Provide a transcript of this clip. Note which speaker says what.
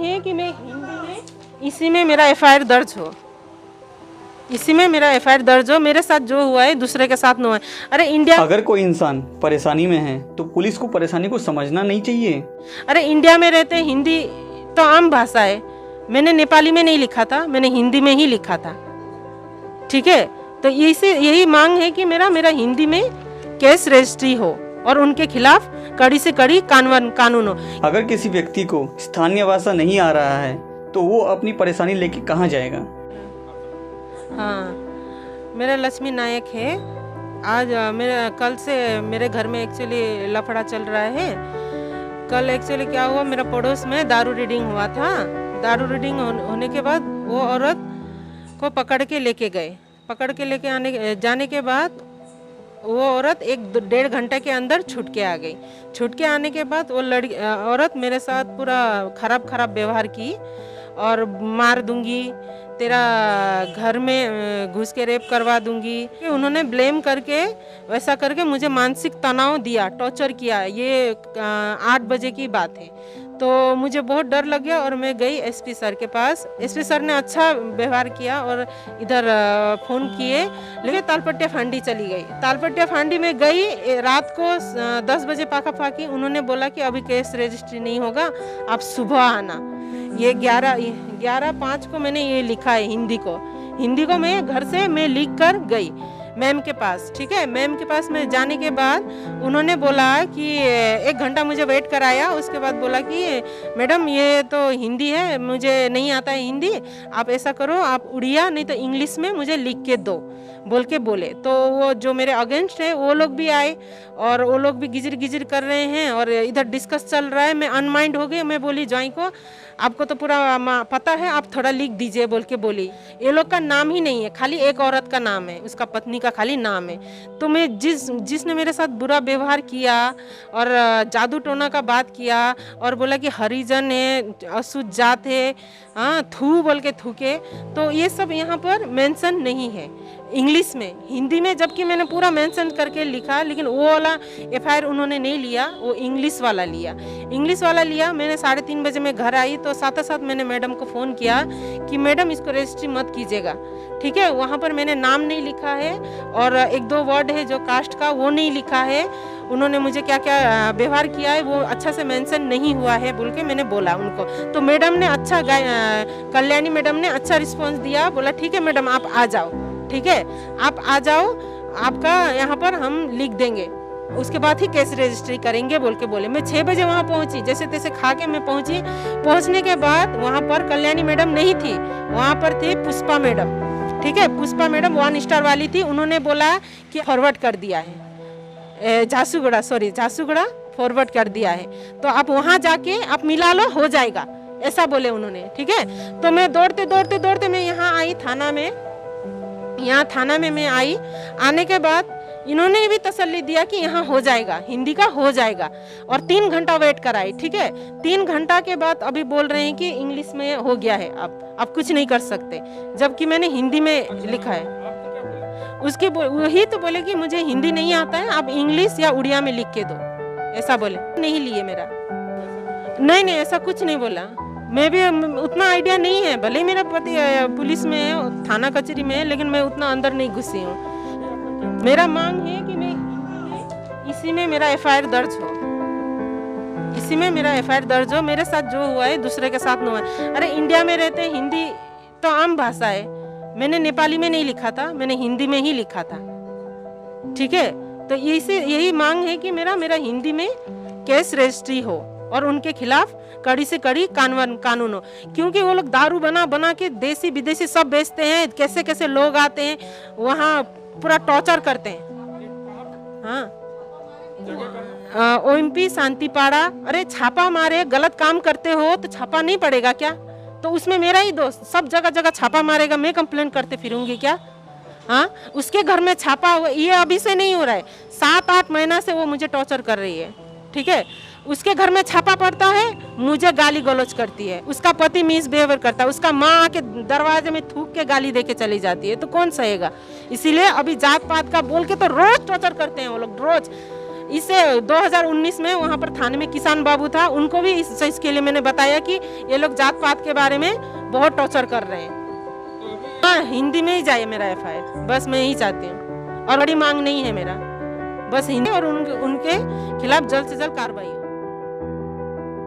Speaker 1: है कि मैं हिंदी में इसी में मेरा एफआईआर दर्ज हो, इसी में मेरा एफआईआर दर्ज हो। मेरे साथ जो हुआ है दूसरे के साथ न हुआ है। अरे इंडिया,
Speaker 2: अगर कोई इंसान परेशानी में है तो पुलिस को परेशानी को समझना नहीं चाहिए।
Speaker 1: अरे इंडिया में रहते हिंदी तो आम भाषा है। मैंने नेपाली में नहीं लिखा था, मैंने हिंदी में ही लिखा था। ठीक है, तो यही मांग है कि मेरा हिंदी में केस रजिस्ट्री हो और उनके खिलाफ कड़ी से कड़ी कानून हो।
Speaker 2: अगर किसी व्यक्ति को स्थानीय भाषा नहीं आ रहा है तो वो अपनी परेशानी लेके कहाँ जाएगा?
Speaker 1: हाँ, मेरा लक्ष्मी नायक है। आज कल से मेरे घर में एक्चुअली लफड़ा चल रहा है। कल एक्चुअली क्या हुआ, मेरा पड़ोस में दारू रीडिंग हुआ था। दारू रीडिंग होने के बाद वो औरत को पकड़ के लेके गए। पकड़ के लेके जाने के बाद वो औरत 1-1.5 घंटे के अंदर छूट के आ गई। छूट के आने के बाद वो औरत मेरे साथ पूरा खराब व्यवहार की और मार दूंगी, तेरा घर में घुस के रेप करवा दूंगी। उन्होंने ब्लेम करके वैसा करके मुझे मानसिक तनाव दिया, टॉर्चर किया। ये 8 बजे की बात है। तो मुझे बहुत डर लग गया और मैं गई एसपी सर के पास। एसपी सर ने अच्छा व्यवहार किया और इधर फ़ोन किए, लेकिन तालपट्टिया फांडी चली गई। तालपट्टिया फांडी में गई रात को 10 बजे पाकी। उन्होंने बोला कि अभी केस रजिस्ट्री नहीं होगा, आप सुबह आना। ये 11/5 को मैंने ये लिखा है हिंदी को मैं घर से मैं लिख कर गई मैम के पास। ठीक है, मैम के पास में जाने के बाद उन्होंने बोला कि 1 घंटा मुझे वेट कराया। उसके बाद बोला कि मैडम ये तो हिंदी है, मुझे नहीं आता है हिंदी, आप ऐसा करो आप उड़िया नहीं तो इंग्लिश में मुझे लिख के दो बोल के बोले। तो वो जो मेरे अगेंस्ट है वो लोग भी आए और वो लोग भी गिजिर कर रहे हैं और इधर डिस्कस चल रहा है। मैं अनमाइंड हो गई। मैं बोली ज्वाइन को, आपको तो पूरा पता है, आप थोड़ा लिख दीजिए बोल के बोली। ये लोग का नाम ही नहीं है, खाली एक औरत का नाम है, उसका पत्नी का खाली नाम है। तो मैं जिसने मेरे साथ बुरा व्यवहार किया और जादू टोना का बात किया और बोला कि हरिजन है, अशुद्ध जात है, हाँ थू बोल के थूके, तो ये सब यहाँ पर मेंशन नहीं है इंग्लिश में। हिंदी में जबकि मैंने पूरा मेंशन करके लिखा, लेकिन वो वाला एफआईआर उन्होंने नहीं लिया, वो इंग्लिश वाला लिया। मैंने 3:30 बजे मैं घर आई तो साथ मैंने मैडम को फ़ोन किया कि मैडम इसको रजिस्ट्री मत कीजिएगा। ठीक है, वहाँ पर मैंने नाम नहीं लिखा है और 1-2 वर्ड है जो कास्ट का वो नहीं लिखा है। उन्होंने मुझे क्या क्या व्यवहार किया है वो अच्छा से मेंशन नहीं हुआ है बोल के मैंने बोला उनको। तो मैडम ने अच्छा कल्याणी मैडम ने अच्छा रिस्पॉन्स दिया। बोला ठीक है मैडम आप आ जाओ, ठीक है आप आ जाओ, आपका यहाँ पर हम लिख देंगे, उसके बाद ही केस रजिस्ट्री करेंगे बोल के बोले। मैं 6 बजे वहाँ पहुँची, जैसे तैसे खा के मैं पहुँची। पहुँचने के बाद वहाँ पर कल्याणी मैडम नहीं थी, वहाँ पर थी पुष्पा मैडम। ठीक है, पुष्पा मैडम 1 स्टार वाली थी। उन्होंने बोला कि फॉरवर्ड कर दिया है, झांसूगड़ा फॉरवर्ड कर दिया है, तो आप वहाँ जाके आप मिला लो, हो जाएगा, ऐसा बोले उन्होंने। ठीक है, तो मैं दौड़ते मैं यहाँ आई थाना में मैं आई। आने के बाद इन्होंने भी तसल्ली दिया कि यहाँ हो जाएगा, हिंदी का हो जाएगा, और 3 घंटा वेट कराई। ठीक है, 3 घंटा के बाद अभी बोल रहे हैं कि इंग्लिश में हो गया है, आप कुछ नहीं कर सकते, जबकि मैंने हिंदी में लिखा है। उसके वही तो बोले कि मुझे हिंदी नहीं आता है, आप इंग्लिश या उड़िया में लिख के दो, ऐसा बोले। नहीं लिए मेरा, नहीं ऐसा कुछ नहीं बोला। मैं भी उतना आइडिया नहीं है, भले मेरा पति पुलिस में है, थाना कचहरी में है, लेकिन मैं उतना अंदर नहीं घुसी हूँ। मेरा मांग है कि मैं इसी में मेरा एफआईआर दर्ज हो, इसी में मेरा एफआईआर दर्ज हो। मेरे साथ जो हुआ है दूसरे के साथ न हुआ है। अरे इंडिया में रहते हिंदी तो आम भाषा है। मैंने नेपाली में नहीं लिखा था, मैंने हिंदी में ही लिखा था। ठीक है, तो यही मांग है कि मेरा हिंदी में केस रजिस्ट्री हो और उनके खिलाफ कड़ी से कड़ी कानून हो। क्योंकि वो लोग दारू बना के देसी विदेशी सब बेचते हैं। कैसे लोग आते हैं वहाँ पूरा टॉर्चर करते हैं। हाँ, ओएमपी शांतिपाड़ा, अरे छापा मारे, गलत काम करते हो तो छापा नहीं पड़ेगा क्या? तो उसमें मेरा ही दोस्त सब जगह छापा मारेगा, मैं कंप्लेंट करते फिरूंगी क्या? हाँ, उसके घर में छापा हुआ, ये अभी से नहीं हो रहा है, 7-8 महीना से वो मुझे टॉर्चर कर रही है। ठीक है, उसके घर में छापा पड़ता है, मुझे गाली गलौज करती है, उसका पति मिसबिहेवियर करता है, उसका माँ आके दरवाजे में थूक के गाली दे के चली जाती है, तो कौन सहेगा? इसीलिए अभी जात पात का बोल के तो रोज टॉर्चर करते हैं वो लोग, रोज इससे 2019 में वहाँ पर थाने में किसान बाबू था, उनको भी इसके लिए मैंने बताया कि ये लोग जात पात के बारे में बहुत टॉर्चर कर रहे हैं। हाँ, हिंदी में ही जाए मेरा FIR, बस मैं यही चाहती हूँ। और बड़ी मांग नहीं है मेरा, बस हिंदी और उनके खिलाफ जल्द से जल्द कार्रवाई हो।